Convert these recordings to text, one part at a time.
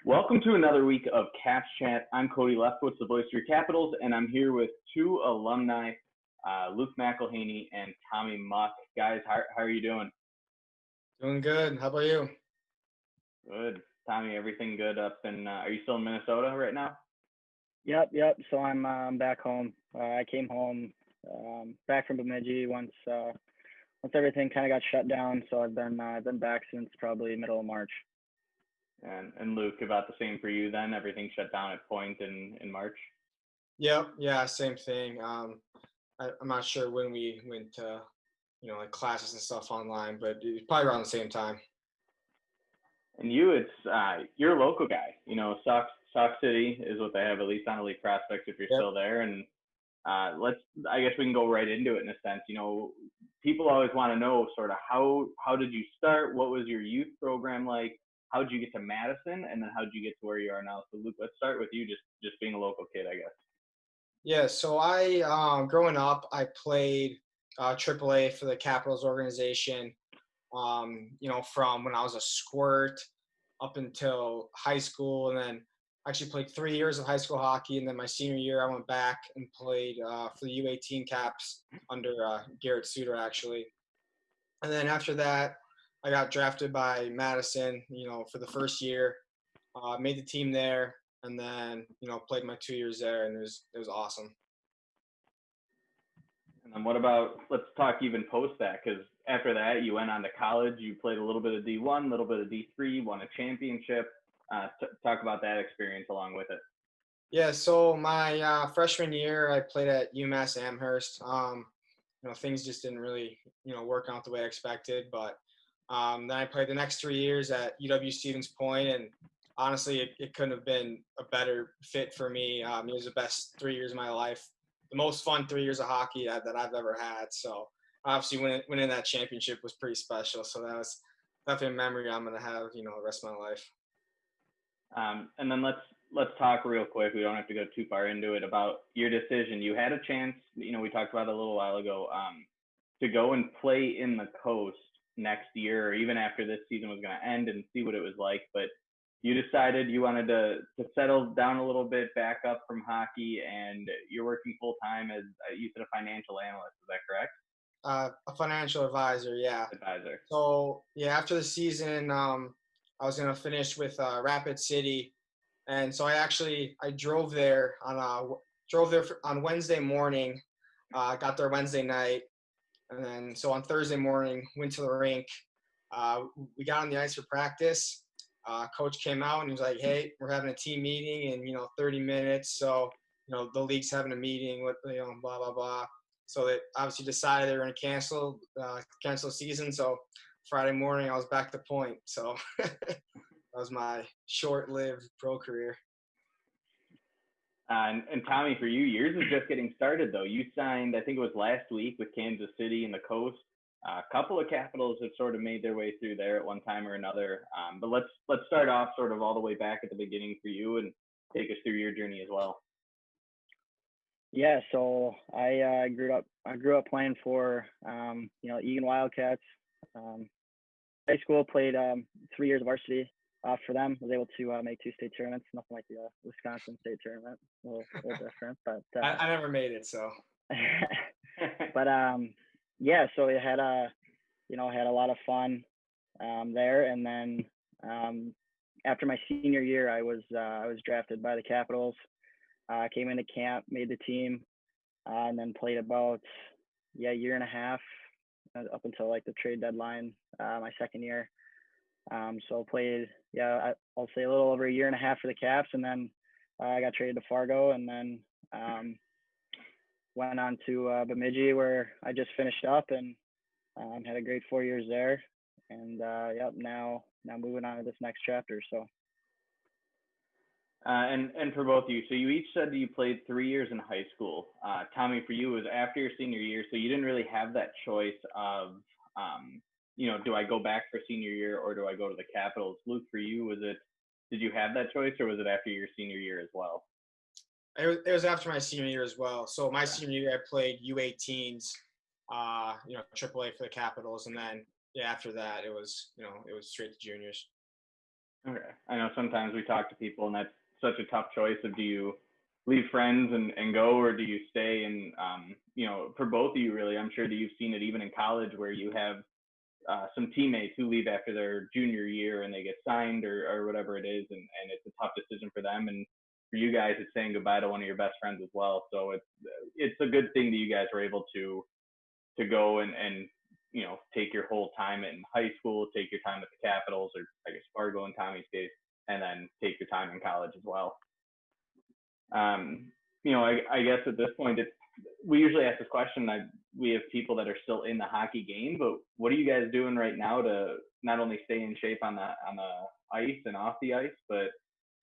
Welcome to another week of Caps Chat. I'm Cody Leftwich, the voice of your Capitals, and I'm here with two alumni, Luke McElhenie and Tommy Muck. Guys, how are you doing? Doing good. How about you? Good. Tommy, everything good up in, are you still in Minnesota right now? Yep. So I'm back home. I came home back from Bemidji once everything kind of got shut down. So I've been back since probably middle of March. And Luke, about the same for you then? Everything shut down at Point in March? Yep. Yeah. Same thing. I'm not sure when we went to, like classes and stuff online, but it's probably around the same time. And you, you're a local guy. You know, Sox City is what they have, at least on Elite Prospects if you're Yep. still there. And I guess we can go right into it in a sense. You know, people always want to know sort of how did you start? What was your youth program like? How did you get to Madison? And then how did you get to where you are now? So Luke, let's start with you just being a local kid, I guess. Yeah. So growing up, I played AAA for the Capitals organization. From when I was a squirt up until high school, and then actually played 3 years of high school hockey. And then my senior year, I went back and played for the U18 Caps under Garrett Suter, actually. And then after that, I got drafted by Madison, for the first year, made the team there, and then, played my 2 years there, and it was awesome. And then what about, let's talk even post that, because after that you went on to college, you played a little bit of D1, a little bit of D3, won a championship. Talk about that experience along with it. Yeah, so my freshman year, I played at UMass Amherst. Things just didn't really, work out the way I expected, but then I played the next 3 years at UW Stevens Point, and honestly, it couldn't have been a better fit for me. It was the best 3 years of my life, the most fun 3 years of hockey that I've ever had. So obviously, winning that championship was pretty special. So that was definitely a memory I'm gonna have, the rest of my life. And then let's talk real quick. We don't have to go too far into it about your decision. You had a chance, you know, we talked about it a little while ago, to go and play in the coast next year, or even after this season was going to end, and see what it was like. But you decided you wanted to settle down a little bit, back up from hockey, and you're working full time as you said, a financial analyst. Is that correct? A financial advisor, yeah. Advisor. So yeah, after the season, I was gonna finish with Rapid City, and so I drove there on Wednesday morning, got there Wednesday night, and then so on Thursday morning went to the rink. We got on the ice for practice. Coach came out and he was like, "Hey, we're having a team meeting in 30 minutes. So the league's having a meeting with blah blah blah." So they obviously decided they were going to cancel the season. So Friday morning I was back to Point. So that was my short-lived pro career. And Tommy, for you, yours is just getting started though. You signed, I think it was last week, with Kansas City and the Coast. A couple of Capitals have sort of made their way through there at one time or another. But let's start off sort of all the way back at the beginning for you and take us through your journey as well. Yeah, so I grew up playing for Egan Wildcats. Um, High school played 3 years of varsity for them. Was able to make two state tournaments. Nothing like the Wisconsin state tournament. A little different, but I never made it, so. but yeah, so I had had a lot of fun there, and then after my senior year, I was drafted by the Capitals. Came into camp, made the team, and then played about a year and a half up until like the trade deadline my second year. So played I'll say a little over a year and a half for the Caps, and then I got traded to Fargo, and then went on to Bemidji, where I just finished up, and had a great 4 years there, and now moving on to this next chapter. So. And for both of you, so you each said that you played 3 years in high school. Tommy, for you, it was after your senior year, so you didn't really have that choice of, do I go back for senior year or do I go to the Capitals? Luke, for you, did you have that choice, or was it after your senior year as well? It was after my senior year as well. So my senior year, I played U18s, AAA for the Capitals, and then after that, it was straight to juniors. Okay. I know sometimes we talk to people and that's such a tough choice of do you leave friends and go or do you stay and for both of you really, I'm sure that you've seen it even in college where you have some teammates who leave after their junior year and they get signed or whatever it is and it's a tough decision for them and for you guys it's saying goodbye to one of your best friends as well. So it's a good thing that you guys were able to go and take your whole time in high school, take your time at the Capitals, or I guess Fargo in Tommy's case, and then take your time in college as well. I guess at this point, we usually ask this question. We have people that are still in the hockey game, but what are you guys doing right now to not only stay in shape on the ice and off the ice, but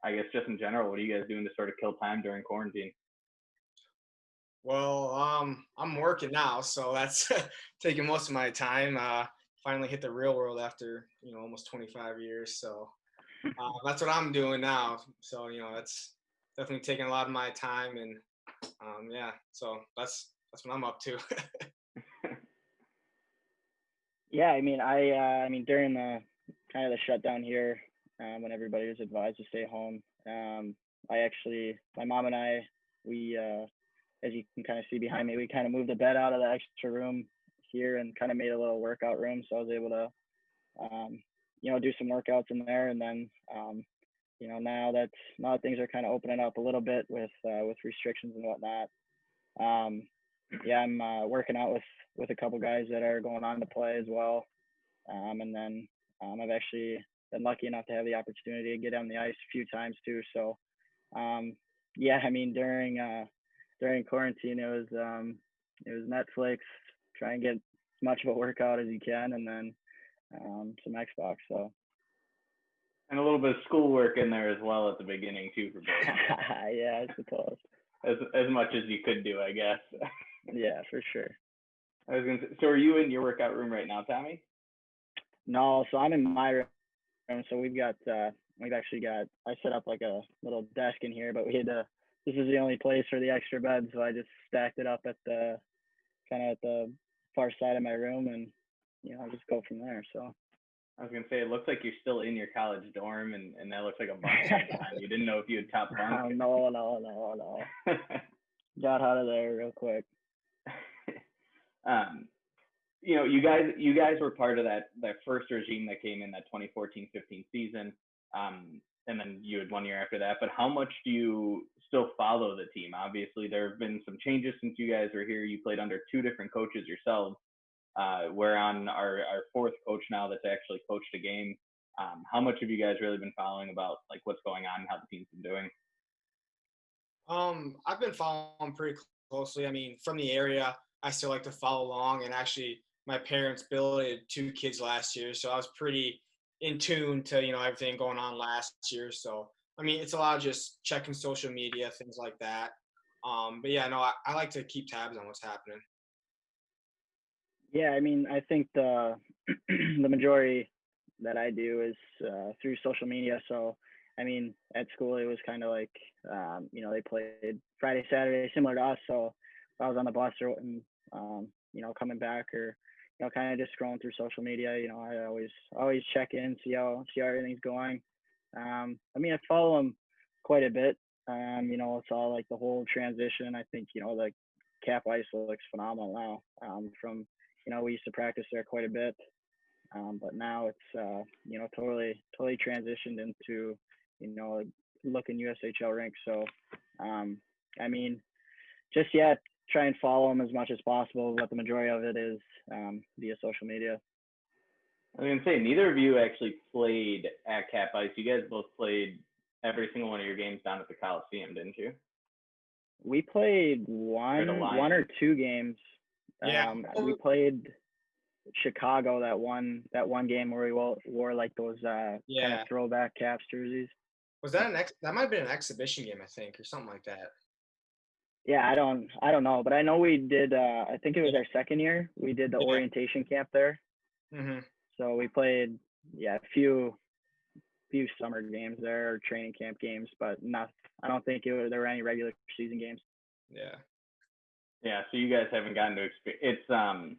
I guess just in general, what are you guys doing to sort of kill time during quarantine? Well, I'm working now, so that's taking most of my time. Finally hit the real world after almost 25 years. So that's what I'm doing now. So that's definitely taking a lot of my time, and yeah. So that's what I'm up to. Yeah, I mean during the kind of the shutdown here, when everybody was advised to stay home, my mom and I, we as you can kind of see behind me, we kind of moved the bed out of the extra room here and kind of made a little workout room. So I was able to, do some workouts in there. And then, now that things are kind of opening up a little bit with restrictions and whatnot. I'm working out with a couple guys that are going on to play as well. And then I've actually been lucky enough to have the opportunity to get on the ice a few times too. So, I mean, during quarantine, it was Netflix, try and get as much of a workout as you can, and then some Xbox. So. And a little bit of schoolwork in there as well at the beginning too for both. Yeah, I suppose. As much as you could do, I guess. Yeah, for sure. I was gonna say, so are you in your workout room right now, Tommy? No, so I'm in my room. So we've actually got, I set up like a little desk in here, but this is the only place for the extra bed. So I just stacked it up at the far side of my room and, I'll just go from there. So. I was going to say, it looks like you're still in your college dorm and that looks like a bunk behind you. Didn't know if you had top bunk. No. Got out of there real quick. You guys were part of that first regime that came in that 2014-15 season. And then you had 1 year after that. But how much do you still follow the team? Obviously, there have been some changes since you guys were here. You played under two different coaches yourselves. We're on our fourth coach now that's actually coached a game. How much have you guys really been following about like what's going on and how the team's been doing? I've been following pretty closely. I mean, from the area, I still like to follow along. And actually, my parents billeted 2 kids last year, so I was pretty in tune to everything going on last year. So I mean, it's a lot of just checking social media, things like that. But yeah, no, I like to keep tabs on what's happening. Yeah, I mean, I think the the majority that I do is through social media. So, I mean, at school it was kind of like, they played Friday, Saturday, similar to us. So, if I was on the bus or and coming back or kind of just scrolling through social media, I always check in, see how everything's going. I mean, I follow them quite a bit. It's all like the whole transition. I think the cap ice looks phenomenal now. From we used to practice there quite a bit, but now it's totally transitioned into looking USHL rink. So I mean, just try and follow them as much as possible, but the majority of it is via social media. I was gonna say neither of you actually played at Cap Ice. You guys both played every single one of your games down at the Coliseum, didn't you? We played one or two games. Yeah. We played Chicago that one game where we wore like those kind of throwback Caps jerseys. Was that that might have been an exhibition game, I think, or something like that. Yeah, I don't know, but I know we did. I think it was our second year. We did the orientation camp there. Mm-hmm. So we played a few summer games there or training camp games, but not. I don't think there were any regular season games. Yeah. Yeah, so you guys haven't gotten to experience. It's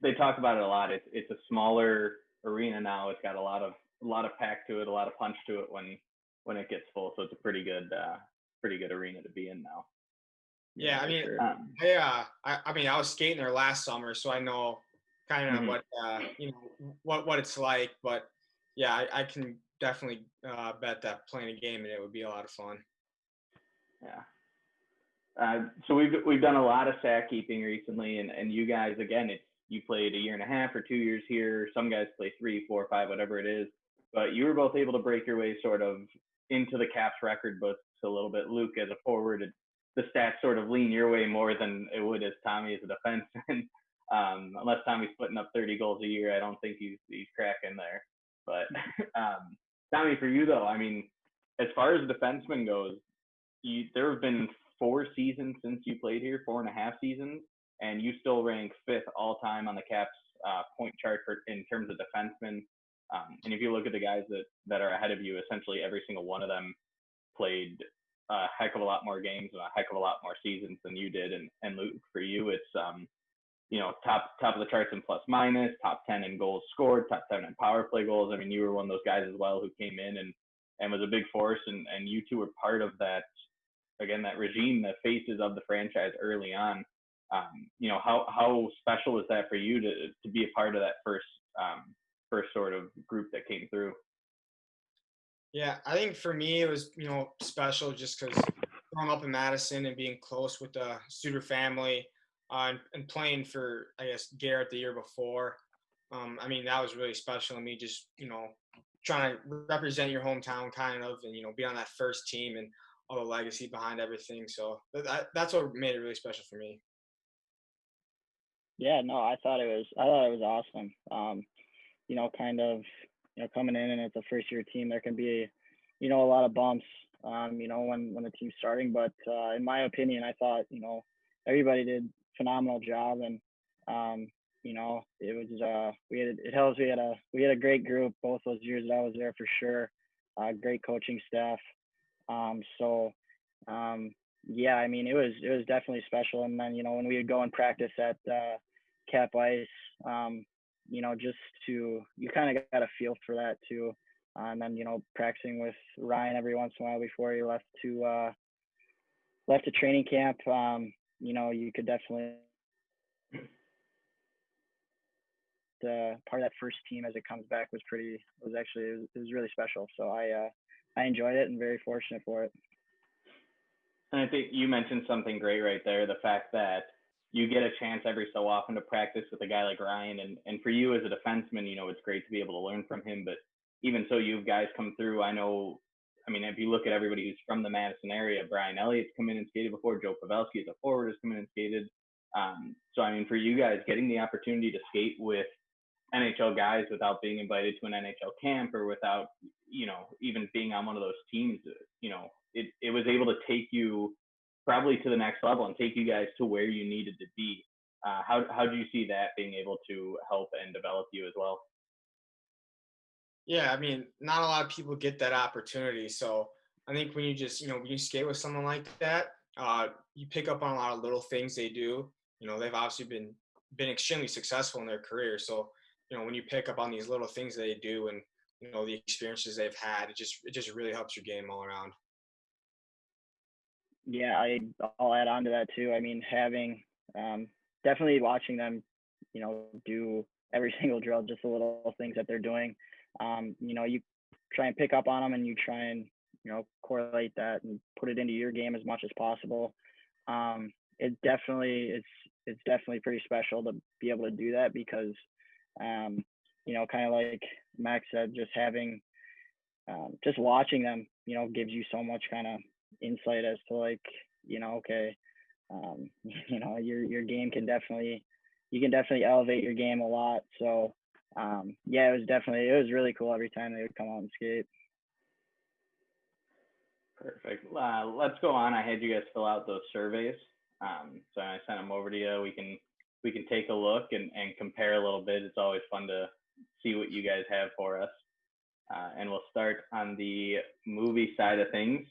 they talk about it a lot. It's a smaller arena now. It's got a lot of lot of pack to it, a lot of punch to it when it gets full. So it's a pretty good arena to be in now. Yeah, I mean, Sure. I mean, I was skating there last summer, so I know kind of what what it's like. But yeah, I can definitely bet that playing a game and it would be a lot of fun. Yeah. So we've done a lot of sack keeping recently, and you guys, again, you played a year and a half or 2 years here. Some guys play 3, 4, 5, whatever it is. But you were both able to break your way sort of into the Caps record books a little bit. Luke, as a forward, the stats sort of lean your way more than it would as Tommy as a defenseman. Unless Tommy's putting up 30 goals a year, I don't think he's cracking there. But Tommy, for you though, I mean, as far as defenseman goes, there have been 4 seasons since you played here, 4.5 seasons, and you still rank 5th all time on the Caps point chart in terms of defensemen. And if you look at the guys that are ahead of you, essentially every single one of them played a heck of a lot more games and a heck of a lot more seasons than you did. And Luke, for you, it's top of the charts in plus minus, top 10 in goals scored, top 7 in power play goals. I mean, you were one of those guys as well who came in and was a big force, and you two were part of that. Again, that regime, the faces of the franchise early on. How special was that for you to be a part of that first sort of group that came through? Yeah, I think for me it was special just because growing up in Madison and being close with the Suter family and playing for, I guess, Garrett the year before. I mean, that was really special to me, just trying to represent your hometown kind of, and be on that first team and all the legacy behind everything. So that's what made it really special for me. Yeah, no, I thought it was awesome. Kind of, coming in and it's a first year team, there can be, a lot of bumps, when the team's starting. But in my opinion, I thought, everybody did a phenomenal job, and it was we had a great group both those years that I was there for sure. Great coaching staff. Yeah, I mean, it was definitely special. And then, when we would go and practice at Cap Ice, you kind of got a feel for that too. And then, practicing with Ryan every once in a while before he left to training camp, you could definitely part of that first team as it comes back was really special. So I enjoyed it and very fortunate for it. And I think you mentioned something great right there, the fact that you get a chance every so often to practice with a guy like Ryan. And for you as a defenseman, it's great to be able to learn from him. But even so, you guys come through. I mean, if you look at everybody who's from the Madison area, Brian Elliott's come in and skated before. Joe Pavelski as a forward has come in and skated. So, I mean, for you guys, getting the opportunity to skate with NHL guys without being invited to an NHL camp or without, even being on one of those teams, it was able to take you probably to the next level and take you guys to where you needed to be. How do you see that being able to help and develop you as well? Yeah, I mean, not a lot of people get that opportunity. So I think when you just, when you skate with someone like that, you pick up on a lot of little things they do. They've obviously been extremely successful in their career. So, when you pick up on these little things they do and, the experiences they've had, it just really helps your game all around. Yeah, I'll add on to that too. I mean, having definitely watching them, do every single drill, just the little things that they're doing. You try and pick up on them and you try and, correlate that and put it into your game as much as possible. It's definitely pretty special to be able to do that because, kind of like Max said, just having, just watching them, gives you so much kind of insight as to like, okay, your game you can definitely elevate your game a lot. So, yeah, it was really cool every time they would come out and skate. Perfect. Let's go on. I had you guys fill out those surveys. So I sent them over to you. We can take a look and compare a little bit. It's always fun to see what you guys have for us. And we'll start on the movie side of things.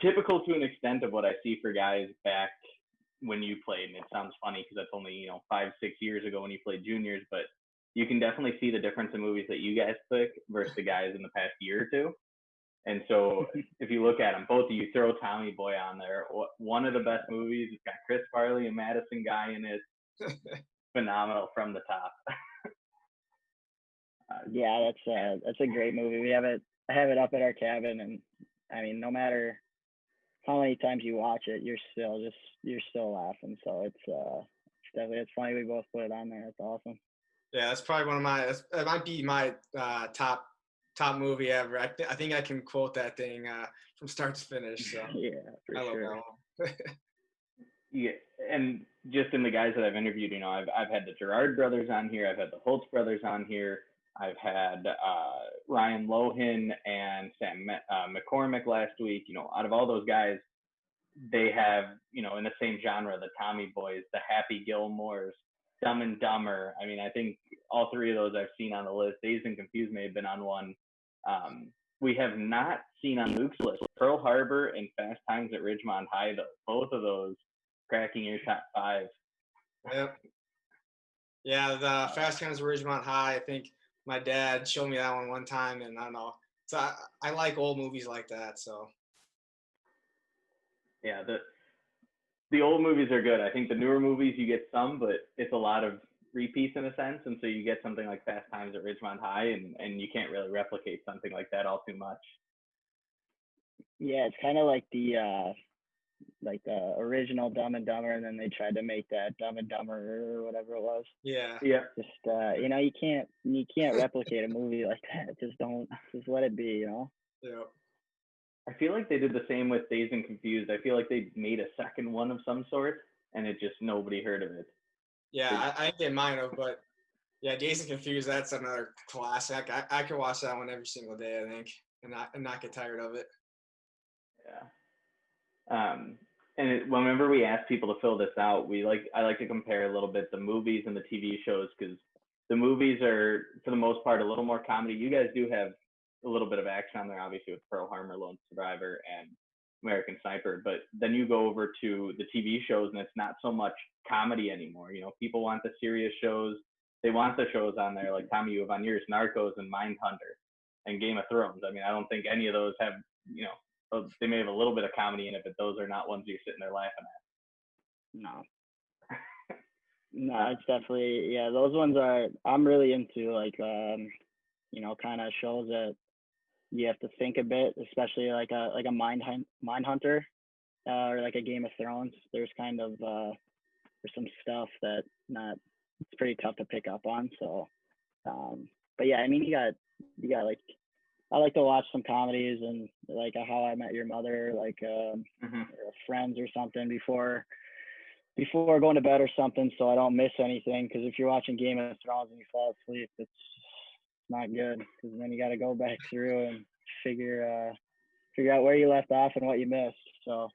Typical to an extent of what I see for guys back when you played, and it sounds funny because that's only 5-6 years ago when you played juniors, but you can definitely see the difference in movies that you guys pick versus the guys in the past year or two. And so if you look at them, both of you throw Tommy Boy on there. One of the best movies. It's got Chris Farley and Madison Guy in it. Phenomenal from the top. Yeah, that's a great movie. We have it. I have it up at our cabin, and I mean, no matter how many times you watch it, you're still laughing. So it's funny we both put it on there. It's awesome. Yeah, that's probably one of my. It might be my top movie ever. I think I can quote that thing from start to finish. So yeah, for I love sure. that one. Yeah, and just in the guys that I've interviewed, I've had the Gerard brothers on here. I've had the Holtz brothers on here. I've had Ryan Lohan and Sam McCormick last week. Out of all those guys, they have, in the same genre, the Tommy Boys, the Happy Gilmores, Dumb and Dumber. I mean, I think all three of those I've seen on the list. Dazed and Confused may have been on one. We have not seen on Luke's list Pearl Harbor and Fast Times at Ridgemont High, though. Both of those cracking your top 5. Yep. Yeah, the Fast Times at Ridgemont High. I think my dad showed me that one time, and I don't know. So I like old movies like that. So. Yeah, the old movies are good. I think the newer movies you get some, but it's a lot of repeats in a sense, and so you get something like Fast Times at Ridgemont High, and you can't really replicate something like that all too much. Yeah, it's kind of like the original Dumb and Dumber, and then they tried to make that Dumb and Dumber or whatever it was. Yeah. Just you can't replicate a movie like that. Just let it be. Yeah. I feel like they did the same with Dazed and Confused. I feel like they made a second one of some sort, and it just nobody heard of it. Yeah, I think they might have, but yeah, Dazed and Confused, that's another classic. I could watch that one every single day, I think, and not get tired of it. Yeah. Whenever we ask people to fill this out, I like to compare a little bit the movies and the TV shows, because the movies are, for the most part, a little more comedy. You guys do have a little bit of action on there, obviously, with Pearl Harbor, Lone Survivor, and American Sniper. But then you go over to the TV shows, and it's not so much comedy anymore. People want the serious shows. They want the shows on there, like Tommy, you have on yours, Narcos and Mindhunter and Game of Thrones. I mean, I don't think any of those have, they may have a little bit of comedy in it, but those are not ones you're sitting there laughing at. No. No, it's definitely, yeah, those ones I'm really into, like, kind of shows that you have to think a bit, especially like a Mindhunter, or like a Game of Thrones. There's kind of, there's some stuff that it's pretty tough to pick up on. So, but yeah, I mean, you got like, I like to watch some comedies, and like How I Met Your Mother, like or Friends or something before going to bed or something, so I don't miss anything. Because if you're watching Game of Thrones and you fall asleep, it's not good, because then you got to go back through and figure out where you left off and what you missed. So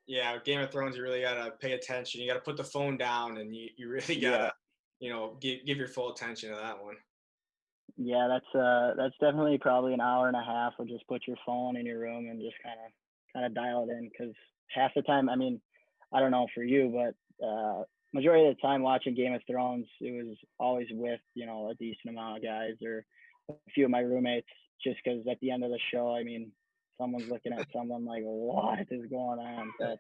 yeah, Game of Thrones, you really gotta pay attention. You gotta put the phone down, and you really gotta give your full attention to that one. Yeah, that's definitely probably an hour and a half. Or just put your phone in your room and just kind of dial it in, because half the time, I mean, I don't know for you, but majority of the time watching Game of Thrones, it was always with a decent amount of guys or a few of my roommates, just because at the end of the show, I mean, someone's looking at someone like, what is going on? But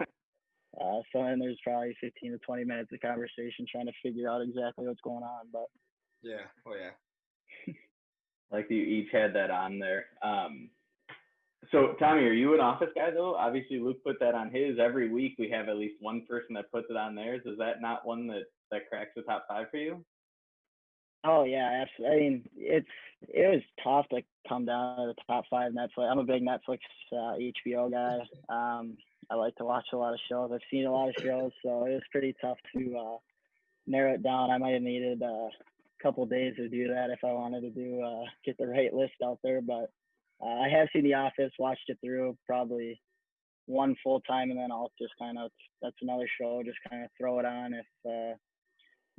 so then there's probably 15 to 20 minutes of conversation trying to figure out exactly what's going on. But yeah, oh yeah. Like you each had that on there. So Tommy, are you an Office guy though? Obviously Luke put that on his. Every week we have at least one person that puts it on theirs. Is that not one that cracks the top 5 for you? Oh yeah, absolutely. I mean, it was tough to come down to the top 5 Netflix. I'm a big Netflix, HBO guy. I like to watch a lot of shows. I've seen a lot of shows, so it was pretty tough to narrow it down. I might have needed a couple days to do that if I wanted to get the right list out there. But I have seen The Office, watched it through probably one full time, and then I'll just that's another show, just kind of throw it on if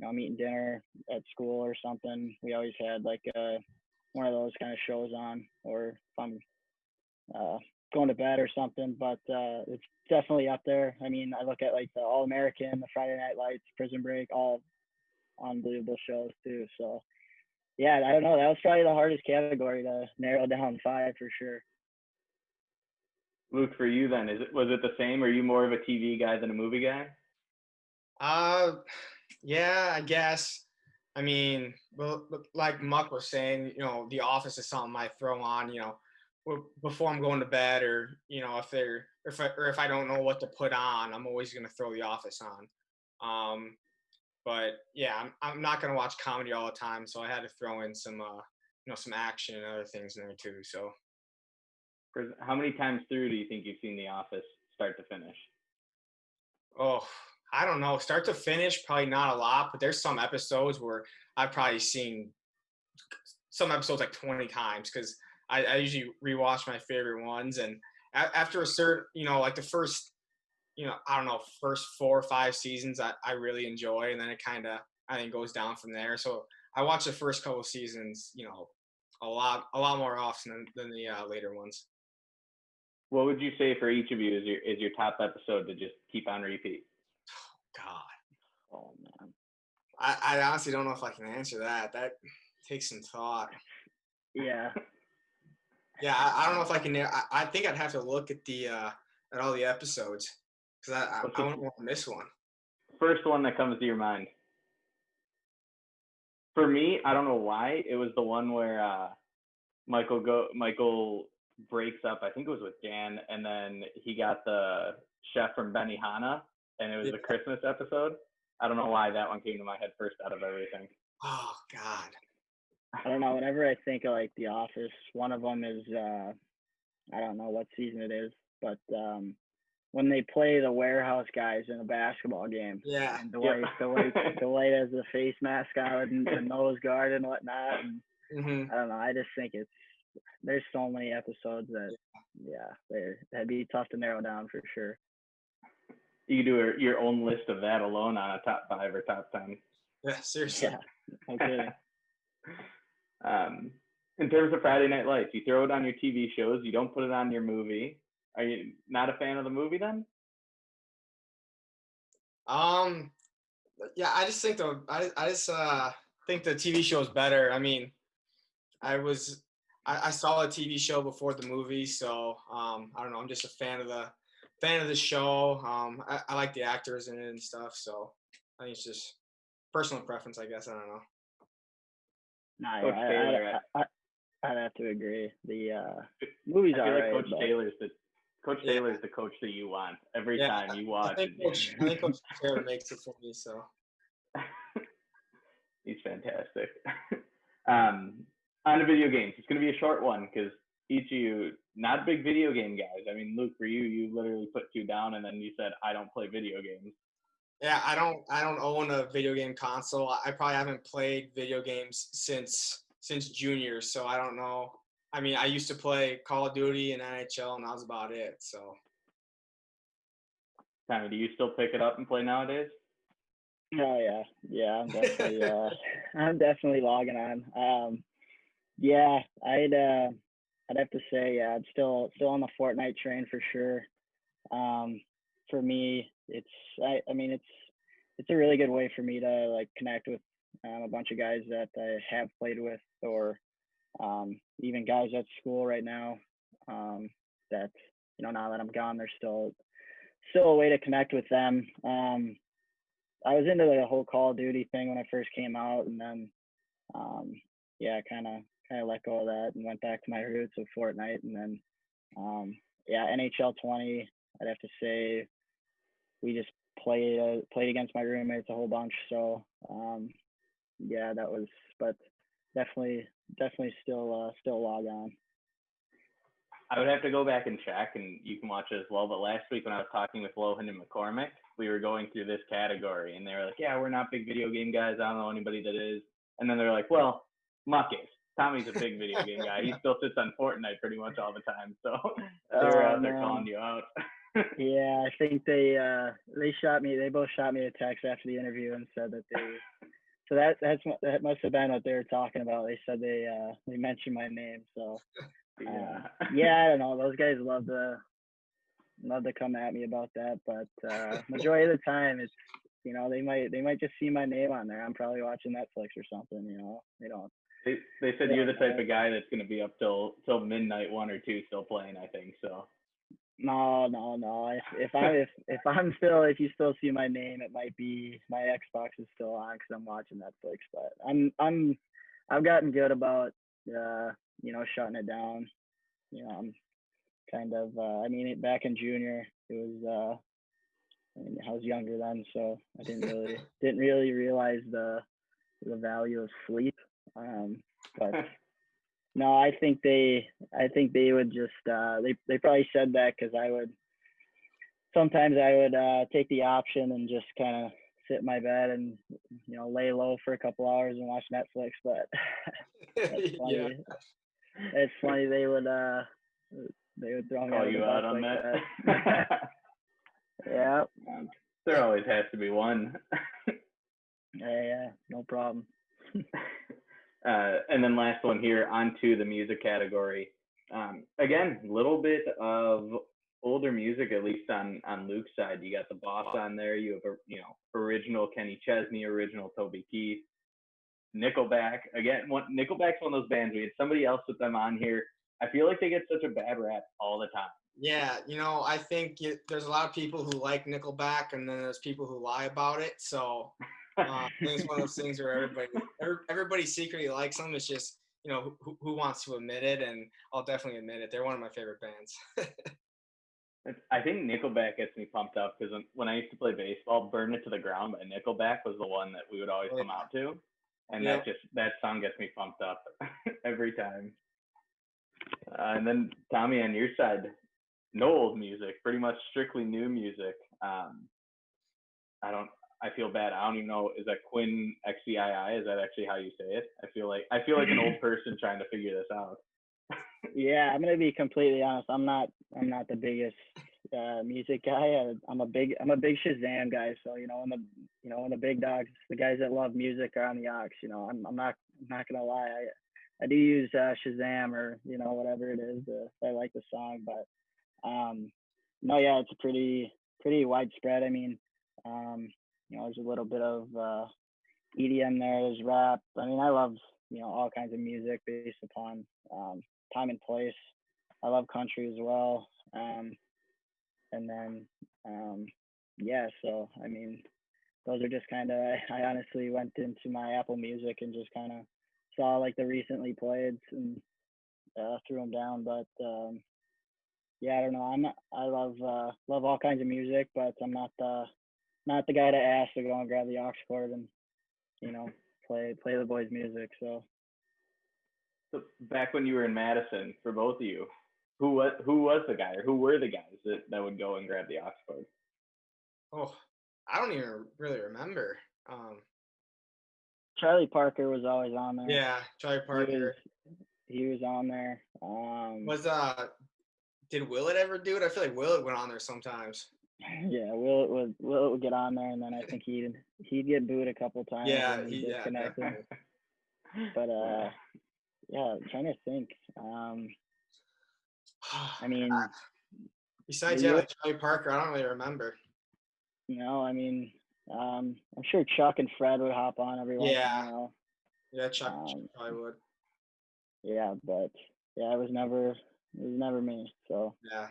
I'm eating dinner at school or something. We always had like one of those kind of shows on, or if I'm going to bed or something. But it's definitely up there. I mean, I look at like the All American, the Friday Night Lights, Prison Break, all unbelievable shows too. So yeah, I don't know. That was probably the hardest category to narrow down 5 for sure. Luke, for you then, was it the same? Are you more of a TV guy than a movie guy? Yeah, I guess. I mean, well, like Muck was saying, The Office is something I throw on, before I'm going to bed, or if I don't know what to put on, I'm always gonna throw The Office on. But yeah, I'm not gonna watch comedy all the time, so I had to throw in some some action and other things in there too. So How many times through do you think you've seen The Office start to finish? oh, I don't know, start to finish, probably not a lot, but there's some episodes where I've probably seen some episodes like 20 times because I usually rewatch my favorite ones, and after a certain, like the first, I don't know, first 4 or 5 seasons I really enjoy, and then it kind of, I think, goes down from there. So I watch the first couple seasons, a lot more often than the later ones. What would you say for each of you is your top episode to just keep on repeat? God, Oh man. I honestly don't know if I can answer that. That takes some thought. Yeah. Yeah, I don't know if I can. I think I'd have to look at at all the episodes because I wouldn't want to miss one. First one that comes to your mind. For me, I don't know why, it was the one where Michael breaks up. I think it was with Jan, and then he got the chef from Benihana, and it was the Christmas episode. I don't know why that one came to my head first out of everything. Oh God. I don't know. Whenever I think of like The Office, one of them is I don't know what season it is, but when they play the warehouse guys in a basketball game. Yeah. And Dwight as the face mascot and the nose guard and whatnot. And I don't know. I just think there's so many episodes that that'd be tough to narrow down for sure. You could do your own list of that alone on a top 5 or top 10. Yeah, seriously. Yeah. Okay. In terms of Friday Night Lights, you throw it on your TV shows. You don't put it on your movie. Are you not a fan of the movie then? Yeah, I just think I just think the TV show is better. I mean, I saw a TV show before the movie, so I don't know. I'm just a fan of the show. I like the actors in it and stuff, so I think it's just personal preference, I guess. I don't know. Nah, Coach Taylor. I'd have to agree. The movies are like right. Coach Taylor's the coach that you want every time you watch. I think Coach Taylor makes it for me. So he's fantastic. On the video games, it's going to be a short one because each of you not big video game guys. I mean, Luke, for you literally put 2 down, and then you said I don't play video games. Yeah, I don't own a video game console. I probably haven't played video games since junior, so I don't know. I mean, I used to play Call of Duty and NHL, and that was about it. So, Tommy, do you still pick it up and play nowadays? Oh yeah. I'm definitely logging on. Yeah, I'd have to say I'm still on the Fortnite train for sure. For me, it's a really good way for me to like connect with a bunch of guys that I have played with, or even guys at school right now that now that I'm gone, there's still a way to connect with them. I was into the whole Call of Duty thing when I first came out, and then kind of let go of that and went back to my roots of Fortnite, and then NHL 20. I'd have to say we just played against my roommates a whole bunch. So that was, but definitely still log on. I would have to go back and check, and you can watch it as well. But last week when I was talking with Lohan and McCormick, we were going through this category, and they were like, yeah, we're not big video game guys. I don't know anybody that is. And then they're like, well, Muck is. Tommy's a big video game guy. He still sits on Fortnite pretty much all the time. So they were out there calling you out. Yeah, I think they shot me. They both shot me a text after the interview and said that they. So that must have been what they were talking about. They said they mentioned my name. So I don't know. Those guys love to come at me about that, but majority of the time they might just see my name on there. I'm probably watching Netflix or something. They don't. They said you're the type of guy that's gonna be up till midnight, 1 or 2, still playing. I think so. No. If you still see my name, it might be my Xbox is still on because I'm watching Netflix. But I've gotten good about shutting it down. I'm kind of back in junior, it was I was younger then, so I didn't really realize the value of sleep. But no, I think they would just they probably said that because sometimes I would take the option and just kind of sit in my bed and lay low for a couple hours and watch Netflix. But that's funny. Yeah. It's funny they would throw me Call under you the out bus on like that. that. Yeah. There always has to be one. Yeah, no problem. And then last one here, onto the music category. Again, a little bit of older music, at least on Luke's side. You got the Boss on there. You have original Kenny Chesney, original Toby Keith, Nickelback. Again, Nickelback's one of those bands. We had somebody else with them on here. I feel like they get such a bad rap all the time. Yeah, I think there's a lot of people who like Nickelback, and then there's people who lie about it. So I think it's one of those things where everybody secretly likes them. It's just who wants to admit it, and I'll definitely admit it. They're one of my favorite bands. I think Nickelback gets me pumped up because when I used to play baseball, "Burn It to the Ground" by Nickelback was the one that we would always come out to, and that song gets me pumped up every time. And then Tommy, on your side, no old music, pretty much strictly new music. I feel bad. I don't even know. Is that Quinn XCII? Is that actually how you say it? I feel like an old person trying to figure this out. Yeah, I'm gonna be completely honest. I'm not the biggest music guy. I'm a big Shazam guy. So when the big dogs, the guys that love music are on the aux. I'm not gonna lie. I do use Shazam or whatever it is if I like the song. But no, yeah, it's pretty widespread. I mean, there's a little bit of EDM there. There's rap. I mean, I love all kinds of music based upon time and place. I love country as well. And then yeah, so I mean, those are just kind of. I honestly went into my Apple Music and just kind of saw like the recently played and threw them down. But yeah, I don't know. I love all kinds of music, but I'm not the guy to ask to go and grab the aux cord and play the boys' music. So back when you were in Madison, for both of you, who was the guy, or who were the guys that would go and grab the aux cord? Oh, I don't even really remember. Charlie Parker was always on there. Yeah, Charlie Parker. He was on there. Did Willett ever do it? I feel like Willett went on there sometimes. Yeah, Willett would get on there, and then I think he'd get booed a couple times. Yeah, he disconnected. But yeah, I'm trying to think. I mean, besides like Charlie Parker, I don't really remember. I mean, I'm sure Chuck and Fred would hop on every once in a while. Yeah, Chuck probably would. Yeah, but yeah, it was never me. So yeah.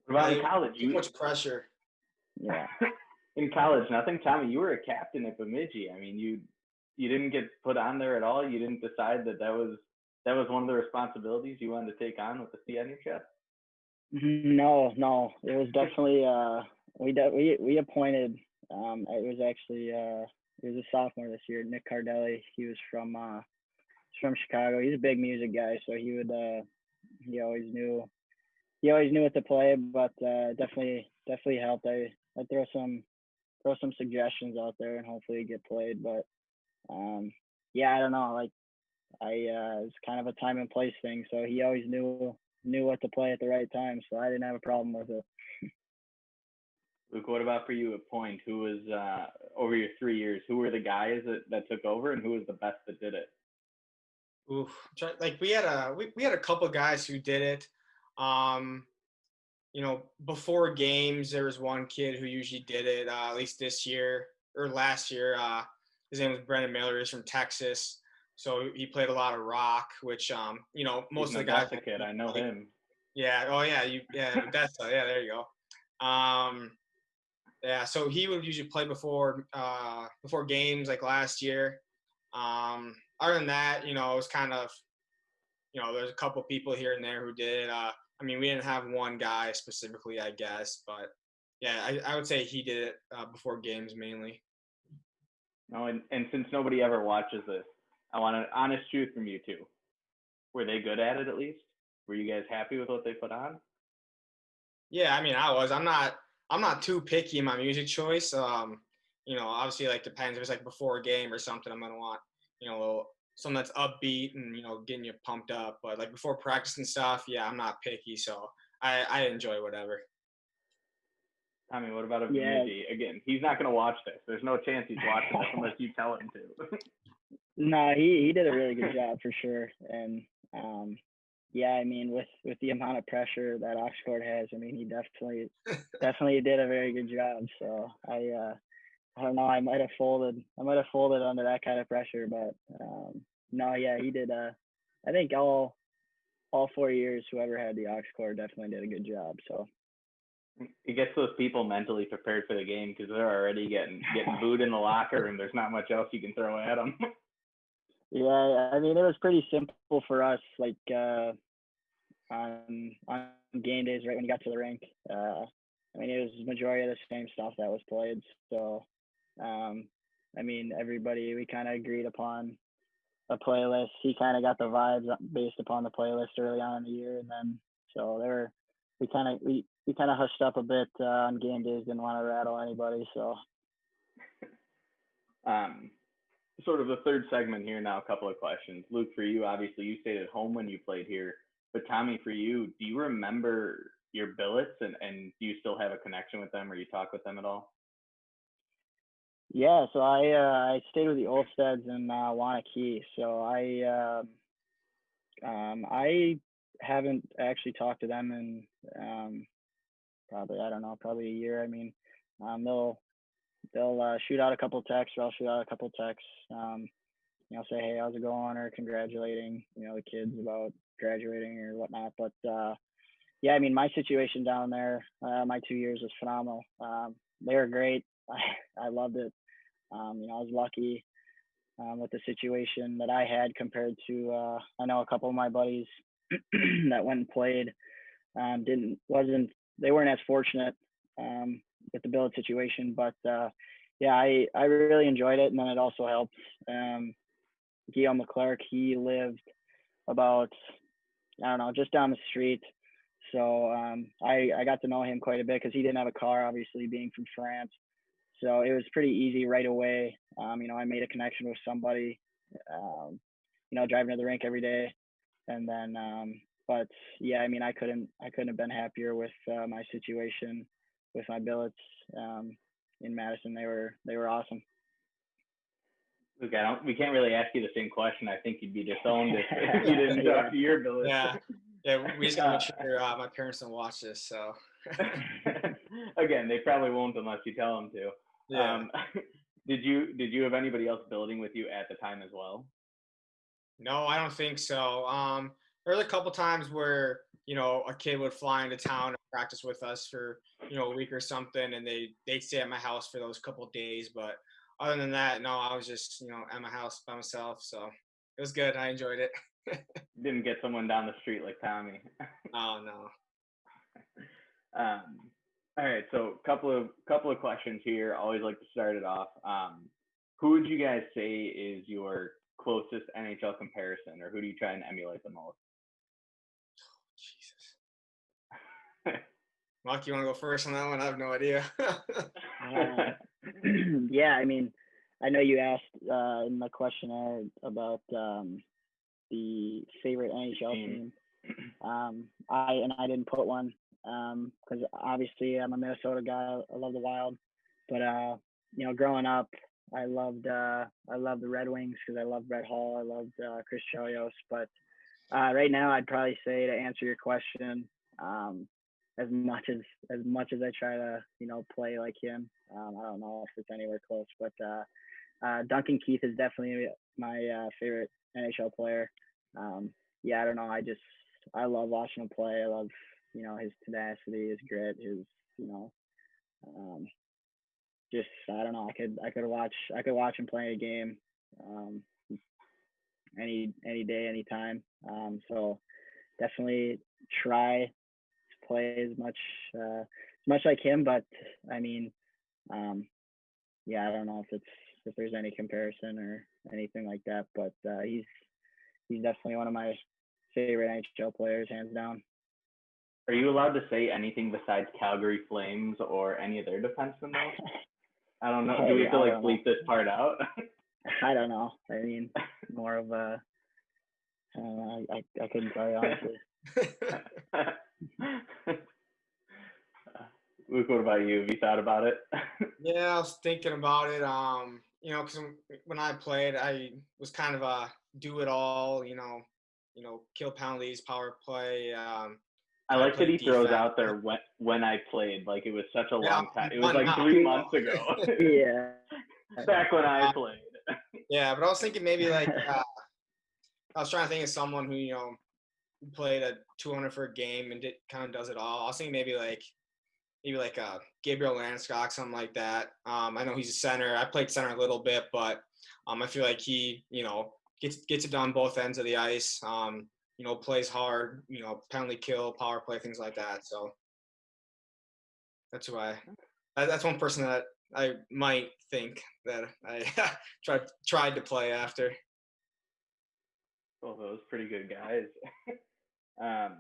What about in college? Too much pressure. Yeah. In college, nothing. Tommy, you were a captain at Bemidji. I mean, you didn't get put on there at all. You didn't decide that was one of the responsibilities you wanted to take on with the sea on your chest. No, it was definitely we appointed. It was actually he was a sophomore this year, Nick Cardelli. He was from Chicago. He's a big music guy, so he would he always knew what to play, but definitely helped. I throw some suggestions out there and hopefully it get played. But yeah, I don't know. Like it's kind of a time and place thing. So he always knew what to play at the right time. So I didn't have a problem with it. Luke, what about for you at Point? Who was over your 3 years? Who were the guys that took over, and who was the best that did it? Oof, like we had a couple guys who did it. before games, there was one kid who usually did it, at least this year or last year. His name was Brendan Miller. He's from Texas. So he played a lot of rock, which, most He's of an the guys. Augusta kid. I know him. Yeah. Oh, yeah. That's, yeah, there you go. Yeah. So he would usually play before games like last year. Other than that, it was kind of, there's a couple people here and there who did. We didn't have one guy specifically, I guess, but yeah, I would say he did it before games mainly. No, and since nobody ever watches this, I want an honest truth from you two. Were they good at it at least? Were you guys happy with what they put on? Yeah, I was. I'm not too picky in my music choice. Obviously, like, depends if it's like before a game or something. I'm gonna want a little something that's upbeat and getting you pumped up. But like before practice and stuff, yeah, I'm not picky, so I enjoy whatever. Tommy, what about Yeah. Abuji? Again, he's not going to watch this. There's no chance he's watching this unless you tell him to. No, he did a really good job for sure. And yeah, with the amount of pressure that Oxford has, he definitely did a very good job. So I don't know, I might have folded under that kind of pressure, but no, yeah, he did. I think all 4 years, whoever had the Oxford definitely did a good job. So It gets those people mentally prepared for the game because they're already getting booed in the locker room. There's not much else you can throw at them. yeah, it was pretty simple for us. Like on game days, right when you got to the rink, it was majority of the same stuff that was played. So, everybody, we kind of agreed upon a playlist. He kind of got the vibes based upon the playlist early on in the year, and then so we kind of hushed up a bit on game days. Didn't want to rattle anybody. So, sort of the third segment here now. A couple of questions, Luke. For you, obviously, you stayed at home when you played here. But Tommy, for you, do you remember your billets and do you still have a connection with them or you talk with them at all? Yeah, so I stayed with the Olsteds in Wanakee. So I haven't actually talked to them in probably a year. They'll shoot out a couple texts, or I'll shoot out a couple texts. Say, hey, how's it going, or congratulating the kids about graduating or whatnot. But yeah, my situation down there, my 2 years was phenomenal. They were great. I loved it. I was lucky with the situation that I had compared to I know a couple of my buddies that went and played they weren't as fortunate with the billet situation, but yeah, I really enjoyed it, and then it also helped. Guillaume Leclerc, he lived about just down the street, so I got to know him quite a bit because he didn't have a car, obviously being from France. So it was pretty easy right away. I made a connection with somebody, driving to the rink every day. And then, but yeah, I couldn't have been happier with my situation with my billets in Madison. They were awesome. Look, we can't really ask you the same question. I think you'd be disowned if you didn't talk to your billets. Yeah, we just gotta make sure my parents don't watch this. So again, they probably won't unless you tell them to. Yeah. Did you have anybody else building with you at the time as well? No, I don't think so. There was a couple times where a kid would fly into town and practice with us for a week or something, and they'd stay at my house for those couple of days. But other than that, no, I was just at my house by myself. So it was good. I enjoyed it. Didn't get someone down the street like Tommy. Oh no. All right, so couple of questions here. Always like to start it off. Who would you guys say is your closest NHL comparison, or who do you try and emulate the most? Jesus. Muck, you want to go first on that one? I have no idea. Yeah, I know you asked in the questionnaire about the favorite NHL team. I didn't put one because obviously I'm a Minnesota guy. I love the Wild, but growing up, I loved the Red Wings because I loved Brett Hall. I loved Chris Chelios. But right now, I'd probably say, to answer your question, as I try to, play like him, I don't know if it's anywhere close. But Duncan Keith is definitely my favorite NHL player. Yeah, I don't know. I love watching him play. I love, his tenacity, his grit, his, um, just I don't know. I could watch him play a game, um, any day, anytime. So definitely try to play as much like him. But I mean, um, yeah, I don't know if there's any comparison or anything like that. But he's definitely one of my favorite NHL players, hands down. Are you allowed to say anything besides Calgary Flames or any of their defensemen though? I don't know. Do we have to bleep this part out? I don't know. I mean, more of a. I don't know. I couldn't tell you honestly. Luke, what about you? Have you thought about it? Yeah, I was thinking about it. Because when I played, I was kind of a do it all. Kill penalties, power play. I like that he throws out there when I played. Like it was such a long time. It was like 3 months ago. Yeah. Back when I played. Yeah, but I was thinking maybe like I was trying to think of someone who played a 200 for a game and kind of does it all. I was thinking maybe like Gabriel Landeskog, something like that. I know he's a center. I played center a little bit, but I feel like he gets it done both ends of the ice. Plays hard. Penalty kill, power play, things like that. So that's why. That's one person that I might think that I tried to play after. Well, those pretty good guys. All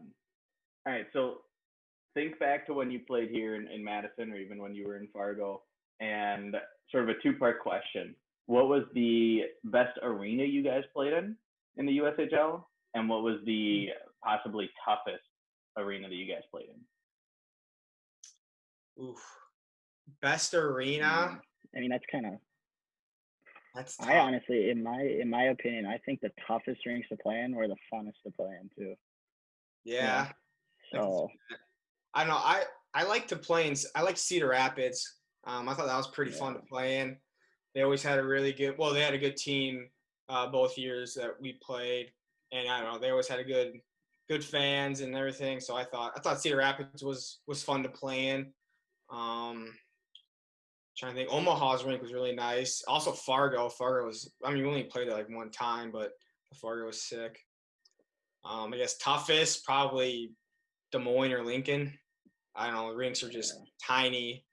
right, so think back to when you played here in Madison, or even when you were in Fargo, and sort of a two-part question. What was the best arena you guys played in the USHL, and what was the possibly toughest arena that you guys played in? Oof. Best arena. I mean, that's tough. I honestly, in my opinion, I think the toughest rinks to play in were the funnest to play in too. Yeah. So I don't know. I like to play in. I like Cedar Rapids. I thought that was pretty fun to play in. They always had a really good. Well, they had a good team both years that we played, and I don't know. They always had a good fans and everything. So I thought Cedar Rapids was fun to play in. Trying to think, Omaha's rink was really nice. Also Fargo. Fargo was. I mean, we only played it like one time, but Fargo was sick. I guess toughest probably Des Moines or Lincoln. I don't know. The rinks are just tiny,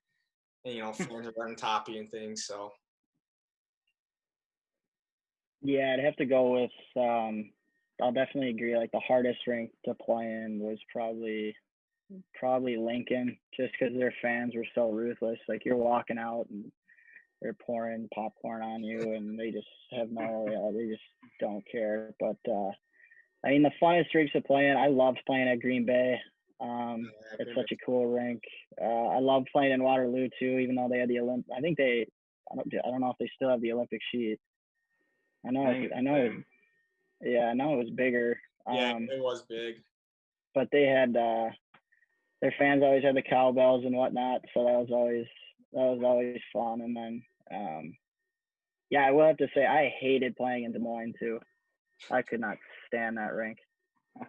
and fans are right on top of you and things. So. Yeah, I'd have to go with. I'll definitely agree. Like the hardest rink to play in was probably Lincoln, just because their fans were so ruthless. Like you're walking out and they're pouring popcorn on you, and they just have they just don't care. But I mean, the funnest rinks to play in. I loved playing at Green Bay. It's such a cool rink. I love playing in Waterloo too, even though they had the Olympic. I think I don't know if they still have the Olympic sheet. I know it was bigger. Yeah, it was big. But they had their fans always had the cowbells and whatnot, so that was always fun. And then I will have to say I hated playing in Des Moines too. I could not stand that rink.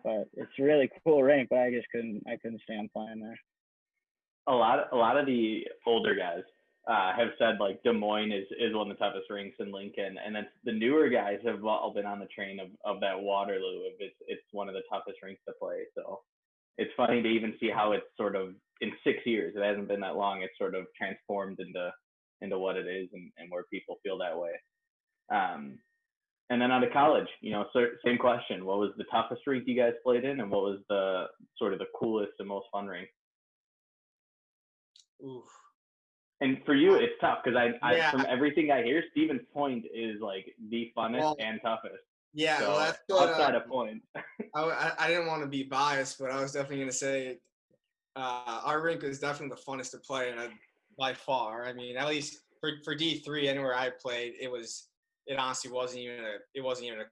But it's a really cool rink, but I couldn't stand playing there. A lot of the older guys have said like Des Moines is one of the toughest rinks in Lincoln, and then the newer guys have all been on the train of that Waterloo. It's one of the toughest rinks to play. So it's funny to even see how it's sort of in 6 years. It hasn't been that long. It's sort of transformed into what it is and where people feel that way. And then out of college, same question. What was the toughest rink you guys played in, and what was the sort of the coolest and most fun rink? Oof. And for you, it's tough because I from everything I hear, Stevens Point is like the funnest and toughest. Yeah, so well, that's what, outside of Point. I didn't want to be biased, but I was definitely going to say our rink was definitely the funnest to play in by far. I mean, at least for D3, anywhere I played, it honestly wasn't even a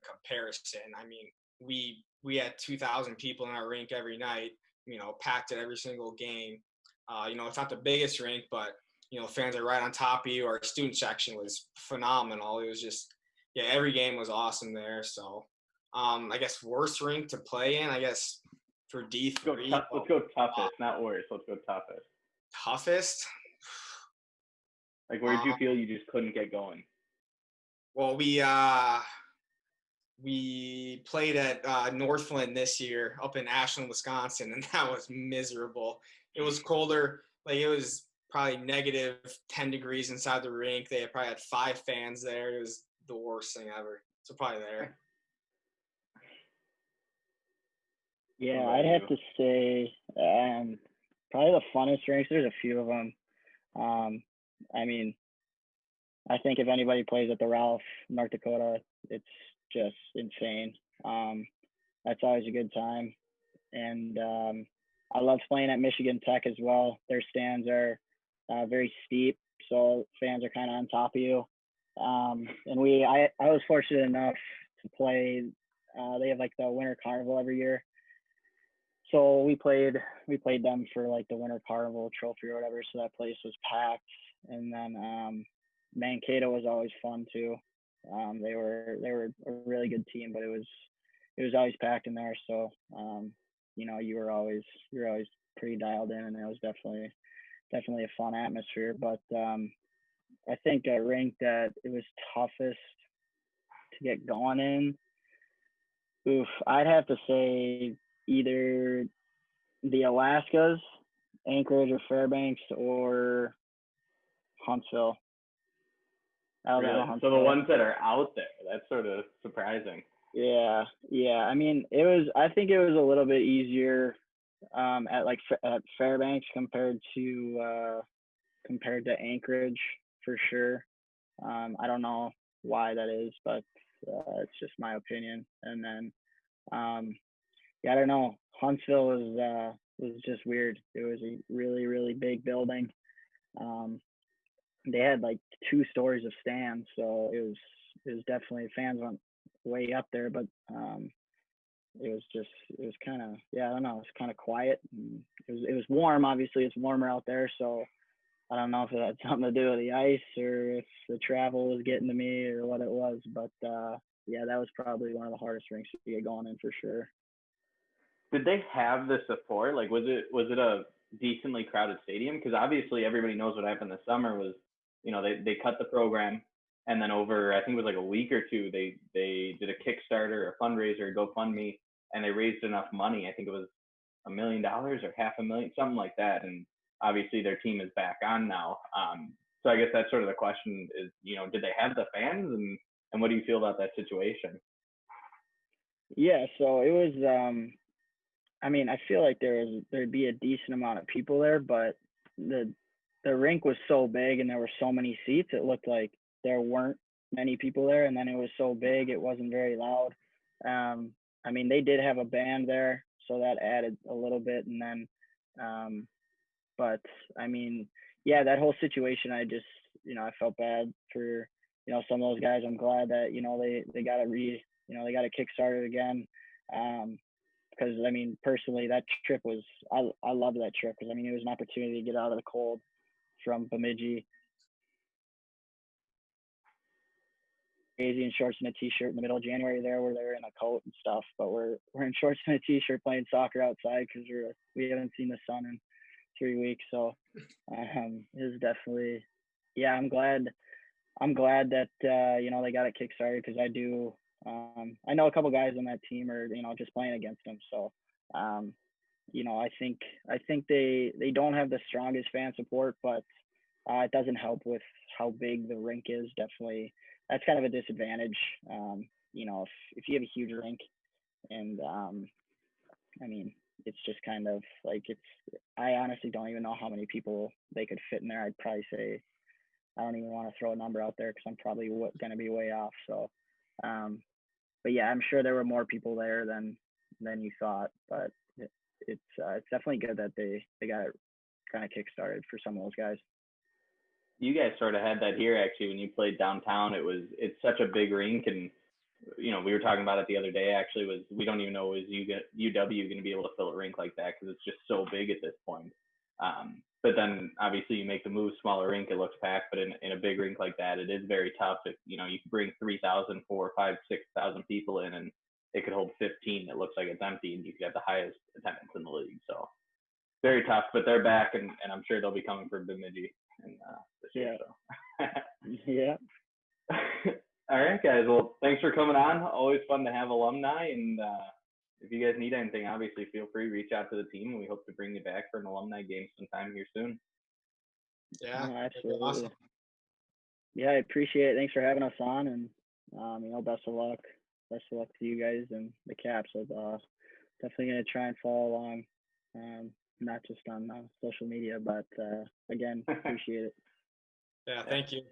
comparison. I mean, we had 2,000 people in our rink every night. packed at every single game. It's not the biggest rink, but fans are right on top of you. Our student section was phenomenal. It was just, yeah, every game was awesome there. So, I guess worst rink to play in, I guess for D3. Let's go toughest, not worst. Let's go toughest. Toughest? Like, where did you feel you just couldn't get going? Well, we played at Northland this year up in Ashland, Wisconsin, and that was miserable. It was colder. Like, it was probably negative 10 degrees inside the rink. They probably had 5 fans there. It was the worst thing ever. So probably there. Yeah, I'd have to say probably the funnest rinks. There's a few of them. I mean, I think if anybody plays at the Ralph, North Dakota, it's just insane. That's always a good time. And I love playing at Michigan Tech as well. Their stands are very steep, so fans are kind of on top of you. And I was fortunate enough to play. They have like the Winter Carnival every year. So we played them for like the Winter Carnival trophy or whatever. So that place was packed. And then Mankato was always fun too. They were a really good team, but it was always packed in there. So you were always pretty dialed in, and it was definitely a fun atmosphere. But I think a rink that it was toughest to get going in. Oof, I'd have to say either the Alaskas, Anchorage or Fairbanks, or Huntsville. Really? Huntsville. So the ones that are out there, that's sort of surprising. Yeah. I mean, I think it was a little bit easier at Fairbanks compared to Anchorage for sure. I don't know why that is, but it's just my opinion. And then I don't know. Huntsville was just weird. It was a really, really big building. They had like 2 stories of stands, so it was definitely, fans went way up there, but it was kind of, I don't know, it was kind of quiet. And it was warm. Obviously, it's warmer out there, so I don't know if it had something to do with the ice or if the travel was getting to me or what it was, but that was probably one of the hardest rinks to get going in for sure. Did they have the support? Like, was it a decently crowded stadium? Because obviously everybody knows what happened this summer was, they cut the program, and then over, I think it was like a week or two, they did a Kickstarter, a fundraiser, GoFundMe, and they raised enough money. I think it was $1 million or $500,000, something like that. And obviously their team is back on now. So I guess that's sort of the question is, did they have the fans, and what do you feel about that situation? Yeah, so it was, I mean, I feel like there'd be a decent amount of people there, but the rink was so big and there were so many seats, it looked like there weren't many people there. And then it was so big, it wasn't very loud. I mean, they did have a band there, so that added a little bit. And then, but I mean, that whole situation, I just, I felt bad for, some of those guys. I'm glad that, they got they got it kickstarted again. Because I mean, personally, that trip was, I loved that trip, because I mean, it was an opportunity to get out of the cold from Bemidji. Crazy in shorts and a t-shirt in the middle of January there, where they're in a coat and stuff, but we're in shorts and a t-shirt playing soccer outside because we haven't seen the sun in 3 weeks. So it was definitely, I'm glad that they got it kickstarted, because I do. I know a couple guys on that team are, just playing against them. So, I think they don't have the strongest fan support, but it doesn't help with how big the rink is. Definitely, that's kind of a disadvantage. If you have a huge rink, and I mean, it's just kind of like I honestly don't even know how many people they could fit in there. I'd probably say, I don't even want to throw a number out there because I'm probably going to be way off. So, but I'm sure there were more people there than you thought. But it's definitely good that they got it kind of kickstarted for some of those guys. You guys sort of had that here actually when you played downtown. It's such a big rink, and we were talking about it the other day, actually, was we don't even know is UW going to be able to fill a rink like that because it's just so big at this point. But then obviously you make the move, smaller rink, it looks packed, but in a big rink like that, it is very tough. If, you can bring 3,000, 4,000, 5,000, 6,000 people in, and it could hold 15, it looks like it's empty, and you could have the highest attendance in the league. So very tough, but they're back, and I'm sure they'll be coming for Bemidji this year. So. Yeah. All right, guys. Well, thanks for coming on. Always fun to have alumni, and if you guys need anything, obviously feel free to reach out to the team, and we hope to bring you back for an alumni game sometime here soon. Yeah, absolutely. Awesome. Yeah, I appreciate it. Thanks for having us on, and best of luck. Best of luck to you guys and the Caps. Definitely gonna try and follow along, not just on social media, but again, appreciate it. Yeah, thank you.